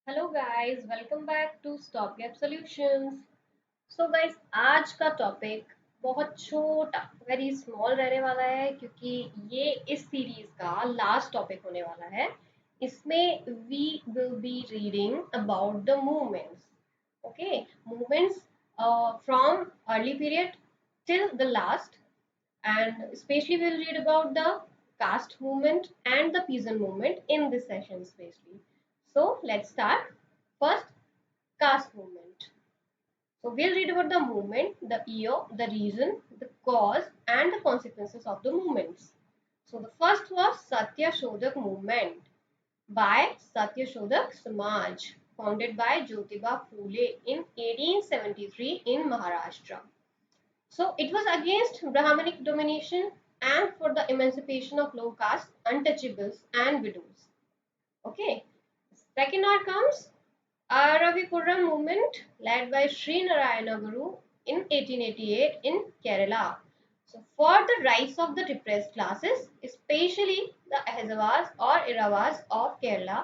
Hello guys, welcome back to Stop Gap Solutions. So guys, आज का topic बहुत छोटा, वेरी स्मॉल रहने वाला है क्योंकि ये इस सीरीज का लास्ट टॉपिक होने वाला है। इसमें we will be reading about the movements. Okay, movements from early period till the last, and especially we'll read about the caste movement and the peasant movement in this session especially. So let's start. First, caste movement. So we'll read about the movement, the year, the reason, the cause, and the consequences of the movements. So the first was Satya Shodhak movement by Satya Shodhak Samaj, founded by Jyotiba Phule in 1873 in Maharashtra. So it was against Brahmanic domination and for the emancipation of low caste, untouchables, and widows. Okay. Second hour comes Aravipuram movement led by Sri Narayana Guru in 1888 in Kerala. So for the rights of the depressed classes, especially the Ahazavas or Iravas of Kerala,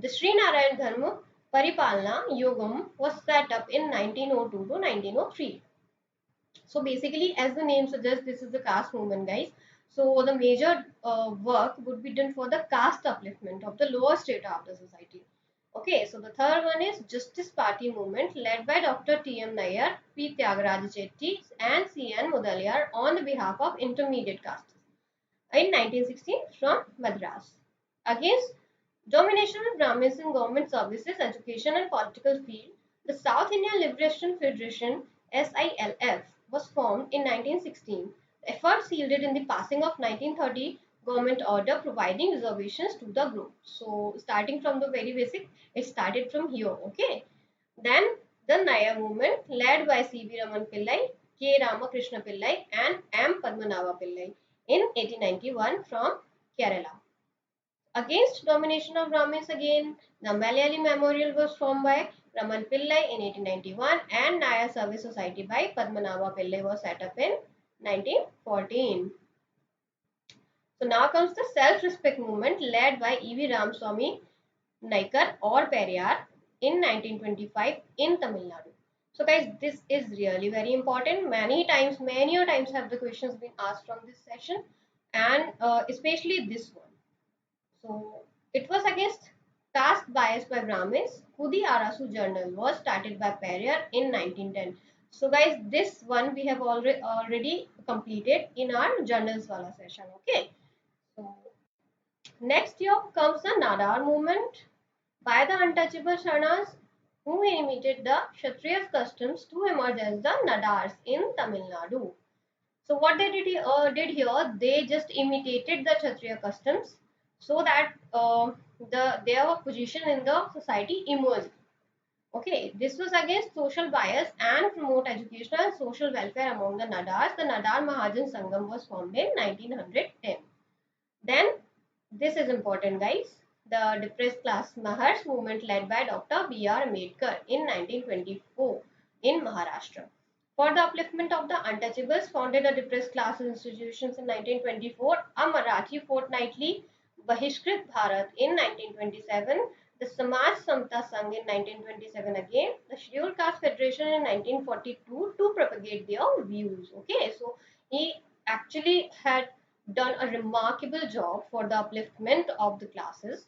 the Sri Narayan Dharma Paripalna Yogam was set up in 1902 to 1903. So basically, as the name suggests, this is the caste movement, guys. So the major work would be done for the caste upliftment of the lower strata of the society. Okay, so the third one is Justice Party movement led by Dr. T.M. Nair, P. Tyagaraja Chetty, and C.N. Mudaliar on the behalf of intermediate castes in 1916 from Madras against domination of Brahmins in government services, education, and political field. The South Indian Liberation Federation (SILF) was formed in 1916. The efforts yielded in the passing of 1930 government order providing reservations to the group. So starting from the very basic, it started from here. Okay. Then the Naya movement led by C.V. Raman Pillai, K. Ramakrishna Pillai, and M. Padmanabha Pillai in 1891 from Kerala. Against domination of Brahmins again, the Malayali Memorial was formed by Raman Pillai in 1891 and Naya Service Society by Padmanabha Pillai was set up in 1914. So now comes the self-respect movement led by E.V. Ramaswamy Naikar or Periyar in 1925 in Tamil Nadu. So guys, this is really very important. Many times have the questions been asked from this session, and especially this one. So it was against caste bias by Brahmins. Kudi Arasu Journal was started by Perrier in 1910. So guys, this one we have already completed in our journals wala session. Okay. So next year comes the Nadar movement by the untouchable Sharnas who imitated the Kshatriyas customs to emerge as the Nadars in Tamil Nadu. So what they did here, they just imitated the Kshatriya customs so that their position in the society emerged. Okay, this was against social bias and promote educational and social welfare among the Nadars. The Nadar Mahajan Sangam was formed in 1910. Then this is important, guys. The depressed class Mahars movement led by Dr. B.R. Ambedkar in 1924 in Maharashtra. For the upliftment of the untouchables, founded the depressed class institutions in 1924, a Marathi fortnightly Bahishkrit Bharat in 1927, the Samaj Samta Sangh in 1927 again, the Scheduled Caste Federation in 1942 to propagate their views. Okay, so he actually had done a remarkable job for the upliftment of the classes.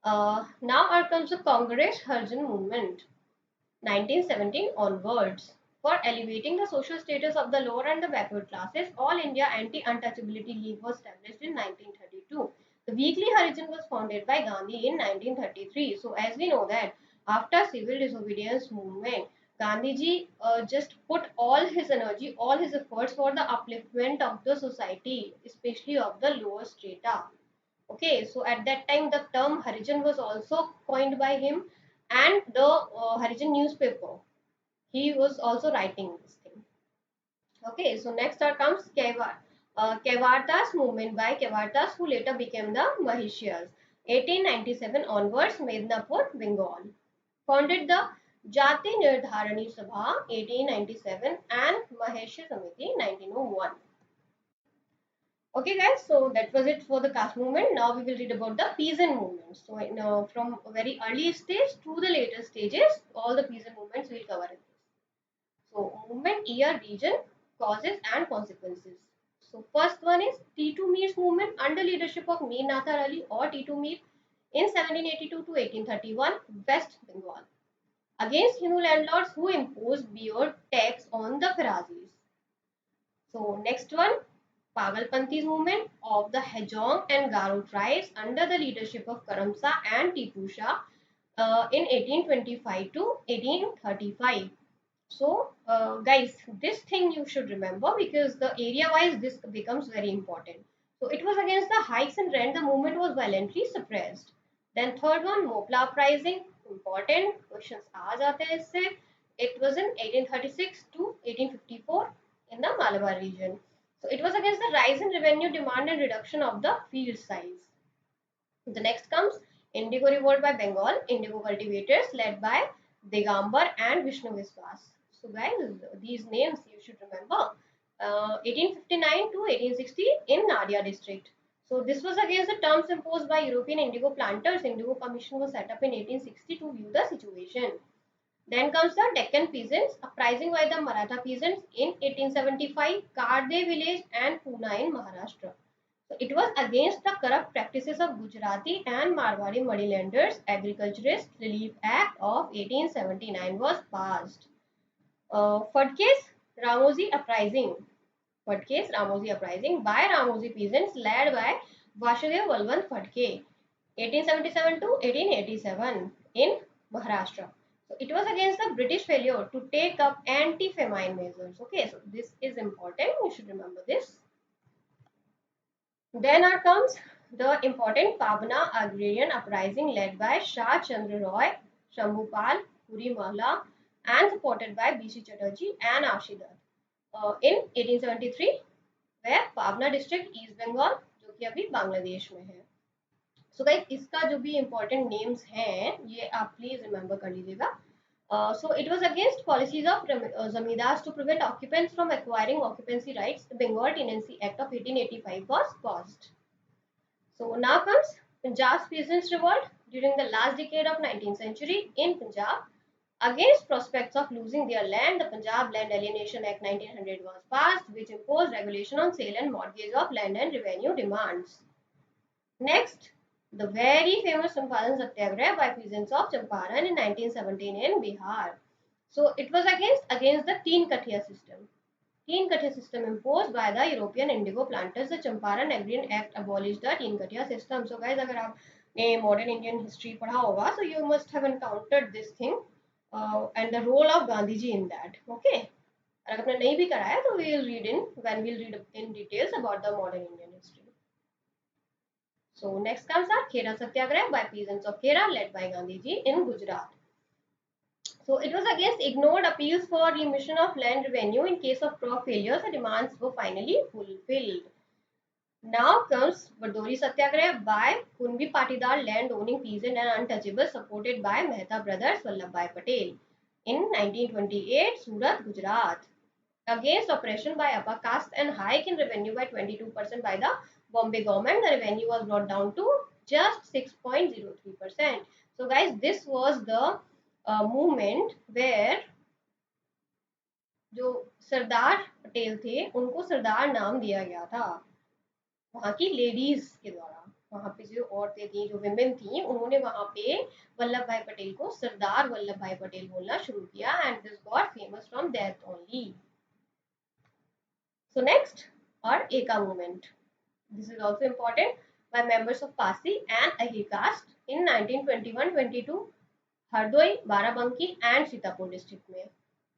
Now here comes the Congress Harjan movement, 1917 onwards. For elevating the social status of the lower and the backward classes, All India Anti-Untouchability League was established in 1932. The weekly Harijan was founded by Gandhi in 1933. So as we know that after civil disobedience movement, Gandhiji just put all his energy, all his efforts for the upliftment of the society, especially of the lower strata. Okay, so at that time the term Harijan was also coined by him, and the Harijan newspaper, he was also writing this thing. Okay, so next comes Kevartas movement by Kevartas who later became the Mahishiyas. 1897 onwards, Mednapur, Bengal. Founded the Jati Nirdharani Sabha 1897 and Maheshya Samiti 1901. Okay, guys, so that was it for the caste movement. Now we will read about the peasant movement. So, from a very early stage to the later stages, all the peasant movements we will cover in this. So, movement, year, region, causes, and consequences. So, first one is Titu Mir's movement under leadership of Mir Nathar Ali or Titu Mir in 1782 to 1831, West Bengal, against Hindu landlords who imposed beard tax on the Farazis. So, next one, Pagalpanti's movement of the Hejong and Garo tribes under the leadership of Karamsa and Tipu Shah in 1825 to 1835. So, guys, this thing you should remember because the area wise this becomes very important. So, it was against the hikes in rent, the movement was violently suppressed. Then, third one, Mopla uprising, important questions aa jate hain isse. It was in 1836 to 1854 in the Malabar region. So, it was against the rise in revenue demand and reduction of the field size. The next comes Indigo Revolt by Bengal, indigo cultivators led by Digambar and Vishnu Viswas. So guys, these names you should remember. 1859 to 1860 in Nadia district. So this was against the terms imposed by European indigo planters. Indigo Commission was set up in 1860 to view the situation. Then comes the Deccan peasants, uprising by the Maratha peasants in 1875, Karde village and Pune in Maharashtra. So it was against the corrupt practices of Gujarati and Marwari moneylenders. Agriculturist Relief Act of 1879 was passed. Phadke's Ramosi Uprising. Phadke's Ramosi Uprising by Ramosi peasants led by Vasudev Valwant Phadke, 1877 to 1887 in Maharashtra. So it was against the British failure to take up anti-famine measures. Okay, so this is important. You should remember this. Then comes the important Pabna agrarian uprising led by Shah Chandra Roy, Shambhupal, Puri Mahla, and supported by B.C. Chatterjee and Ashidar in 1873, where Pabna district, East Bengal, जो कि अभी बांग्लादेश में है. So guys, इसका जो भी important names हैं, ये आप please remember कर लीजिएगा. So it was against policies of zamindars to prevent occupants from acquiring occupancy rights. The Bengal Tenancy Act of 1885 was passed. So now comes Punjab's peasants' revolt during the last decade of 19th century in Punjab. Against prospects of losing their land, the Punjab Land Alienation Act 1900 was passed, which imposed regulation on sale and mortgage of land and revenue demands. Next, the very famous Champaran Satyagraha by peasants of Champaran in 1917 in Bihar. So it was against the Teen Kathia system. Teen Kathia system imposed by the European indigo planters. The Champaran Agrarian Act abolished the Teen Kathia system. So guys, अगर आपने modern Indian history पढ़ा होगा, so you must have encountered this thing and the role of Gandhi ji in that. Okay. अगर आपने नहीं भी कराया, तो we will read in details about the modern Indian history. So next comes our Khera Satyagraha by peasants of Khera led by Gandhi ji in Gujarat. So it was against ignored appeals for remission of land revenue in case of crop failures. The demands were finally fulfilled. Now comes Bardoli Satyagraha by Kunbi Patidar land owning peasant and untouchable supported by Mehta brothers Vallabhbhai Patel in 1928 Surat, Gujarat. Against oppression by upper caste and hike in revenue by 22% by the Bombay government, the revenue was brought down to just 6.03%. So guys, this was the movement where जो सरदार पटेल थे उनको सरदार नाम दिया गया था वहां की ladies के द्वारा. वहां पे जो औरतें थी, जो विमेन थी, उन्होंने वहां पे वल्लभ भाई पटेल को सरदार वल्लभ भाई पटेल बोलना शुरू किया and this got famous from that only. So next are Eka movement. This is also important by members of Pasi and Ahir caste in 1921-22 Hardoi, Barabanki and Sitapur district में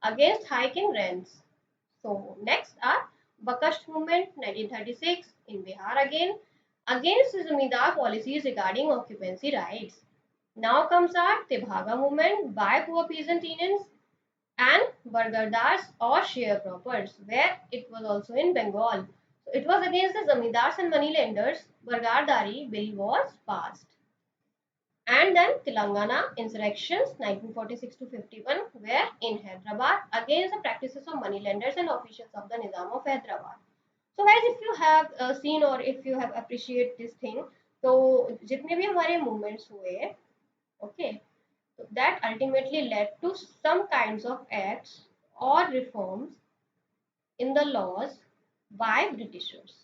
against hike in rents. So next are Bakasht movement 1936 in Bihar again against Zamindar policies regarding occupancy rights. Now comes our Tibhaga movement by poor peasant Indians and Bargardars or sharecroppers, where it was also in Bengal. So it was against the zamindars and moneylenders. Bargardari bill was passed. And then Telangana insurrections 1946 to 51 were in Hyderabad against the practices of moneylenders and officials of the Nizam of Hyderabad. So guys, if you have seen or if you have appreciate this thing, तो जितने भी हमारे movements हुए, okay, so that ultimately led to some kinds of acts or reforms in the laws by Britishers.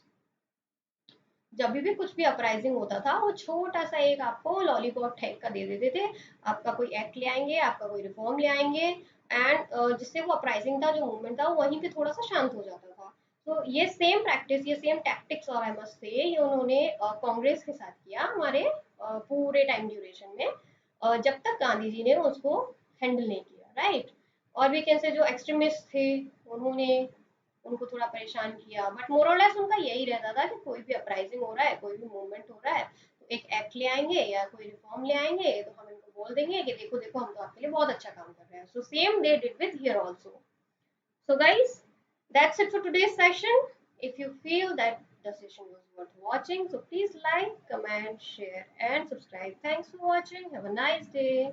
जब भी कुछ भी uprising होता था वो छोटा सा एक आपको लॉलीपॉप टाइप का दे देते थे, आपका कोई एक्ट ले आएंगे, आपका कोई रिफॉर्म ले आएंगे, एंड जिससे वो अपराइजिंग था, जो मूवमेंट था, वो वहीं पे थोड़ा सा शांत हो जाता था। तो ये सेम प्रैक्टिस, ये सेम टैक्टिक्स, और आई मस्ट से ये उन्होंने कांग्रेस के साथ किया हमारे पूरे टाइम ड्यूरेशन में, जब तक गांधी जी ने उसको हैंडल नहीं किया, राइट। और वी कैन से जो एक्सट्रीमिस्ट थे, उन्होंने उनको थोड़ा परेशान किया, बट मोरलेस उनका यही रहता था कि कोई भी अपराइजिंग हो रहा है, कोई भी मूवमेंट हो रहा है, तो एक एक्ट ले आएंगे या कोई रिफॉर्म ले आएंगे, तो हम इनको बोल देंगे कि देखो देखो हम तो आपके लिए बहुत अच्छा काम कर रहे हैं। So same they did with here also. So guys, that's it for today's session. If you feel that the session was worth watching, so please like, comment, share, and subscribe. Thanks for watching. Have a nice day.